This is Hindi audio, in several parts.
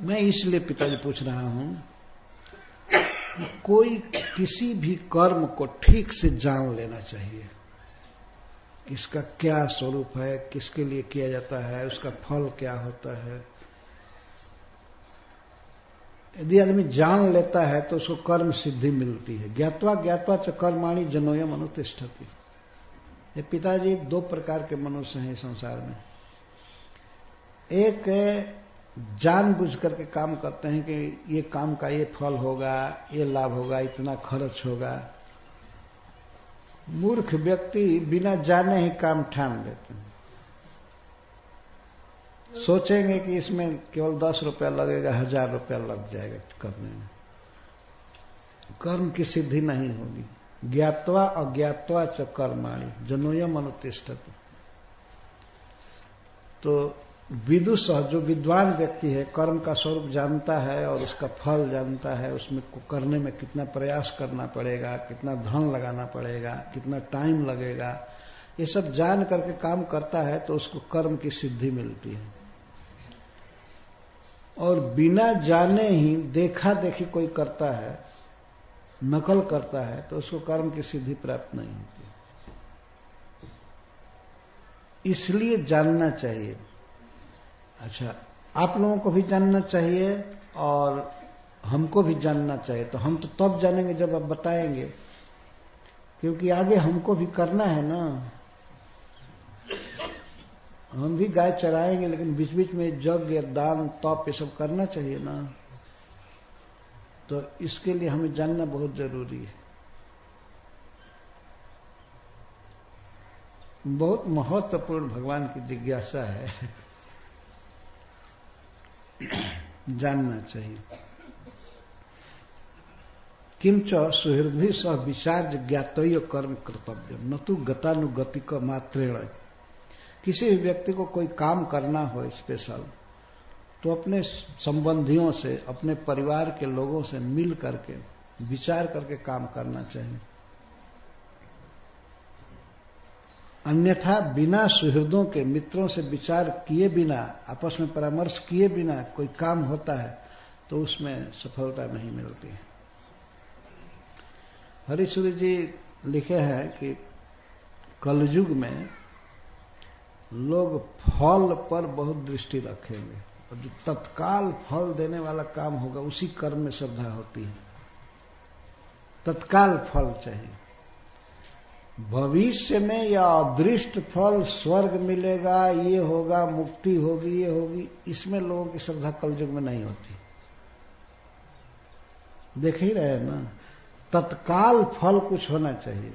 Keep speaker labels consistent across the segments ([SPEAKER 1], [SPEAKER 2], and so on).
[SPEAKER 1] मैं इसलिए पिताजी पूछ रहा हूं, कोई किसी भी कर्म को ठीक से जान लेना चाहिए, इसका क्या स्वरूप है, किसके लिए किया जाता है, उसका फल क्या होता है। यदि आदमी जान लेता है तो उसको कर्म सिद्धि मिलती है। ज्ञात्वा ज्ञात्वा च कर्माणि जनोयम अनुतिष्ठति। ये पिताजी दो प्रकार के मनुष्य हैं संसार में। एक जानबूझ करके काम करते हैं कि ये काम का ये फल होगा, ये लाभ होगा, इतना खर्च होगा। मूर्ख व्यक्ति बिना जाने ही काम ठान लेते हैं। सोचेंगे कि इसमें केवल 10 रुपया लगेगा, 1000 रुपया लग जाएगा करने में, कर्म की सिद्धि नहीं होगी। ज्ञात्वा अज्ञात्वा च कर्माणि जनोयम अनुतिष्ठति। तो विदुष जो विद्वान व्यक्ति है, कर्म का स्वरूप जानता है और उसका फल जानता है, उसमें करने में कितना प्रयास करना पड़ेगा, कितना धन लगाना पड़ेगा, कितना टाइम लगेगा, ये सब जान करके काम करता है तो उसको कर्म की सिद्धि मिलती है। और बिना जाने ही देखा देखी कोई करता है, नकल करता है, तो उसको कर्म की सिद्धि प्राप्त नहीं होती। इसलिए जानना चाहिए। अच्छा, आप लोगों को भी जानना चाहिए और हमको भी जानना चाहिए। तो हम तो तब जानेंगे जब आप बताएंगे, क्योंकि आगे हमको भी करना है ना। हम भी गाय चराएंगे, लेकिन बीच बीच में यज्ञ, दान, तप ये सब करना चाहिए ना। तो इसके लिए हमें जानना बहुत जरूरी है। बहुत महत्वपूर्ण भगवान की जिज्ञासा है, जानना चाहिए। किंच सुहृद्भि सह विचार्य ज्ञातव्य कर्म कर्तव्य न तो गतानुगतिक मात्रेण। किसी भी व्यक्ति को कोई काम करना हो स्पेशल, तो अपने संबंधियों से, अपने परिवार के लोगों से मिल करके विचार करके काम करना चाहिए। अन्यथा बिना सुहृदों के, मित्रों से विचार किए बिना, आपस में परामर्श किए बिना कोई काम होता है तो उसमें सफलता नहीं मिलती है। हरिसूरी जी लिखे हैं कि कलयुग में लोग फल पर बहुत दृष्टि रखेंगे, और जो तत्काल फल देने वाला काम होगा उसी कर्म में श्रद्धा होती है। तत्काल फल चाहिए। भविष्य में या अदृष्ट फल, स्वर्ग मिलेगा, ये होगा, मुक्ति होगी, ये होगी, इसमें लोगों की श्रद्धा कलयुग में नहीं होती। देख ही रहे हैं ना, तत्काल फल कुछ होना चाहिए।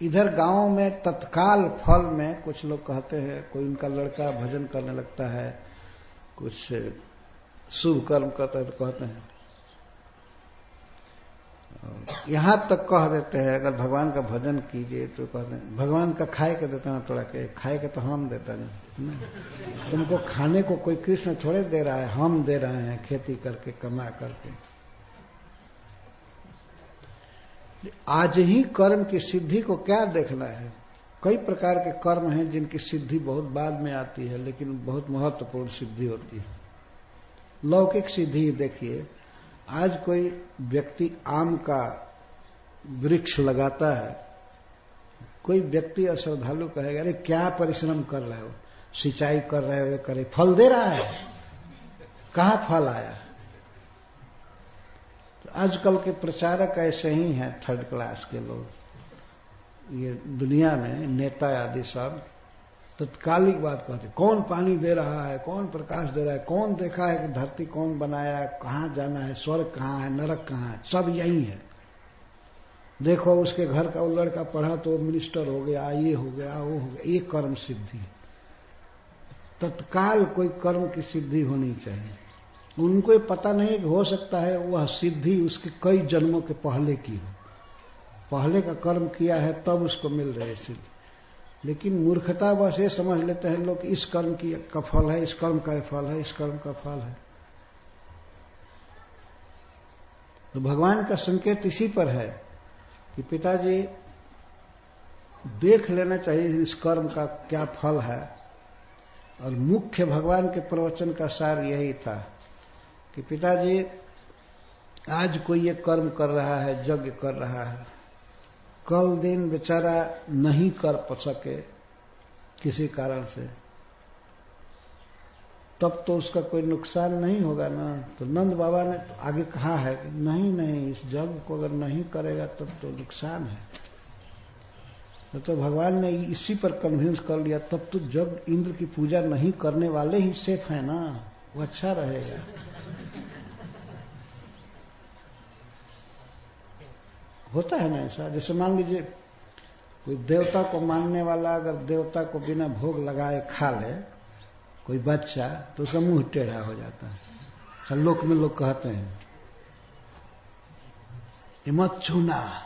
[SPEAKER 1] इधर गांव में तत्काल फल में कुछ लोग कहते हैं, कोई उनका लड़का भजन करने लगता है, कुछ शुभ कर्म करता है तो कहते हैं, यहां तक कह देते हैं अगर भगवान का भजन कीजिए तो कहते हैं भगवान का खाए के देता ना, थोड़ा के खाए के तो हम देता नहीं, तुमको खाने को कोई कृष्ण थोड़े दे रहा है, हम दे रहे हैं खेती करके, कमा करके। आज ही कर्म की सिद्धि को क्या देखना है। कई प्रकार के कर्म हैं जिनकी सिद्धि बहुत बाद में आती है, लेकिन बहुत महत्वपूर्ण सिद्धि होती है। लौकिक सिद्धि देखिए, आज कोई व्यक्ति आम का वृक्ष लगाता है, कोई व्यक्ति और श्रद्धालु कहेगा अरे क्या परिश्रम कर रहे हो, सिंचाई कर रहे हो, करे, फल दे रहा है, कहां फल आया। तो आजकल के प्रचारक ऐसे ही हैं, थर्ड क्लास के लोग, ये दुनिया में नेता आदि सब तत्कालिक बात कहते, कौन पानी दे रहा है, कौन प्रकाश दे रहा है, कौन देखा है कि धरती कौन बनाया है, कहां जाना है, स्वर्ग कहां है, नरक कहां है, सब यही है। देखो उसके घर का वो लड़का पढ़ा तो मिनिस्टर हो गया, ये हो गया, वो हो गया, ये कर्म सिद्धि। तत्काल कोई कर्म की सिद्धि होनी चाहिए। उनको पता नहीं कि हो सकता है वह सिद्धि उसके कई जन्मों के पहले की हो, पहले का कर्म किया है तब उसको मिल रही है सिद्धि। लेकिन मूर्खता बस ये समझ लेते हैं लोग इस कर्म की का फल है, इस कर्म का फल है, इस कर्म का फल है। तो भगवान का संकेत इसी पर है कि पिताजी देख लेना चाहिए इस कर्म का क्या फल है, और मुख्य भगवान के प्रवचन का सार यही था कि पिताजी आज कोई ये कर्म कर रहा है, यज्ञ कर रहा है, कल दिन बेचारा नहीं कर सके किसी कारण से, तब तो उसका कोई नुकसान नहीं होगा ना। तो नंद बाबा ने तो आगे कहा है कि नहीं नहीं, इस यज्ञ को अगर नहीं करेगा तब तो नुकसान है। तो भगवान ने इसी पर कन्विंस कर लिया, तब तो जब इंद्र की पूजा नहीं करने वाले ही सेफ है ना, वो अच्छा रहेगा। होता है ना ऐसा, जैसे मान लीजिए कोई देवता को मानने वाला अगर देवता को बिना भोग लगाए खा ले कोई बच्चा, तो उसका मुंह टेढ़ा हो जाता है। लोक में लोग कहते हैं ये मत छूना,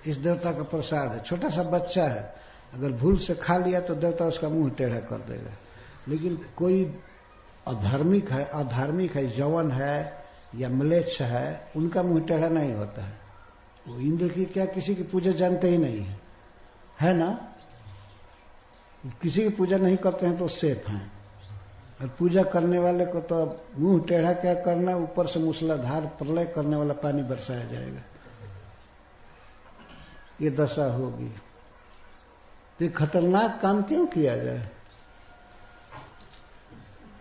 [SPEAKER 1] इस देवता का प्रसाद है। छोटा सा बच्चा है, अगर भूल से खा लिया तो देवता उसका मुंह टेढ़ा कर देगा। लेकिन कोई अधार्मिक है, यवन है या म्लेच्छ है, उनका मुंह टेढ़ा नहीं होता है। वो इंद्र की क्या किसी की पूजा जानते ही नहीं है ना। किसी की पूजा नहीं करते हैं तो सेफ हैं, और पूजा करने वाले को तो मुंह टेढ़ा क्या करना, ऊपर से मूसलाधार प्रलय करने वाला पानी बरसाया जाएगा, ये दशा होगी। तो खतरनाक काम क्यों किया जाए।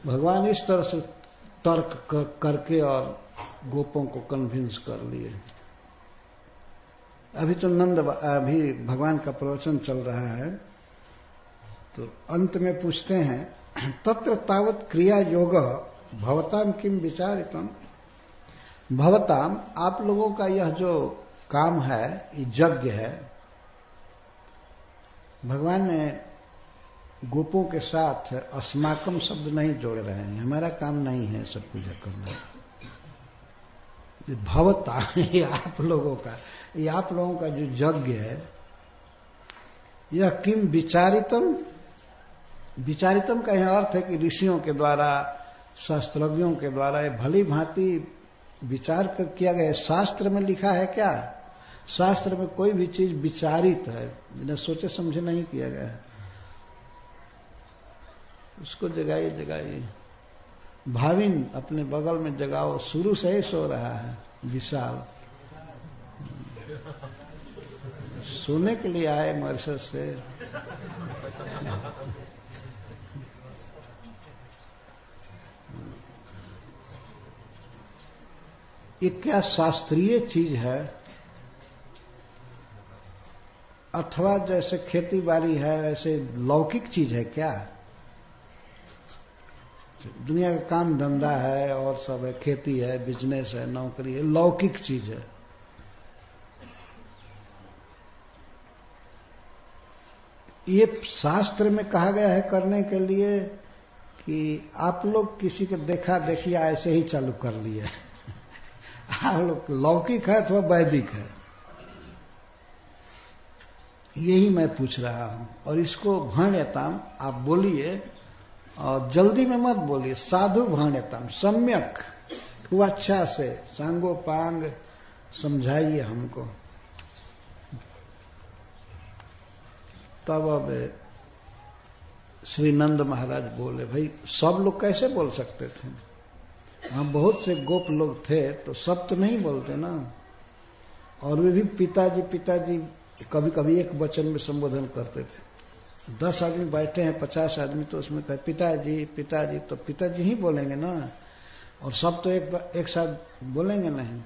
[SPEAKER 1] भगवान इस तरह से तर्क करके और गोपों को कन्विंस कर लिए। अभी भगवान का प्रवचन चल रहा है, तो अंत में पूछते हैं तत्र तावत क्रिया योग भवताम किम विचारितम। भवताम, आप लोगों का यह जो काम है, ये यज्ञ है, भगवान ने गोपों के साथ अस्माकम शब्द नहीं जोड़ रहे हैं, हमारा काम नहीं है सब पूजा करना। भवता ये आप लोगों का, ये आप लोगों का जो यज्ञ है, यह किम विचारितम। विचारितम का यह अर्थ है कि ऋषियों के द्वारा, शास्त्रज्ञों के द्वारा ये भली भांति विचार कर किया गया है। शास्त्र में लिखा है क्या? शास्त्र में कोई भी चीज विचारित है, बिना सोचे समझे नहीं किया गया है। उसको जगाइए। भाविन अपने बगल में जगाओ, शुरू से ही सो रहा है विशाल, सोने के लिए आए मॉरिशस से। ये क्या शास्त्रीय चीज है, अथवा जैसे खेती बाड़ी है वैसे लौकिक चीज है क्या? दुनिया का काम धंधा है और सब है, खेती है, बिजनेस है, नौकरी है, लौकिक चीज है। ये शास्त्र में कहा गया है करने के लिए कि आप लोग किसी के देखा देखिए ऐसे ही चालू कर लिए। आप लोग लौकिक है अथवा वैदिक है, यही मैं पूछ रहा हूं। और इसको भण्यताम आप बोलिए, और जल्दी में मत बोलिए, साधु भण्यताम, सम्यक खूब अच्छा से सांगो पांग समझाइए हमको। तब अब श्री नंद महाराज बोले, भाई सब लोग कैसे बोल सकते थे, हम बहुत से गोप लोग थे तो सब तो नहीं बोलते ना। और वे भी पिताजी पिताजी कभी कभी एक वचन में संबोधन करते थे। 10 आदमी बैठे हैं, 50 आदमी, तो उसमें कहे पिताजी पिताजी, तो पिताजी ही बोलेंगे ना, और सब तो एक साथ बोलेंगे नहीं।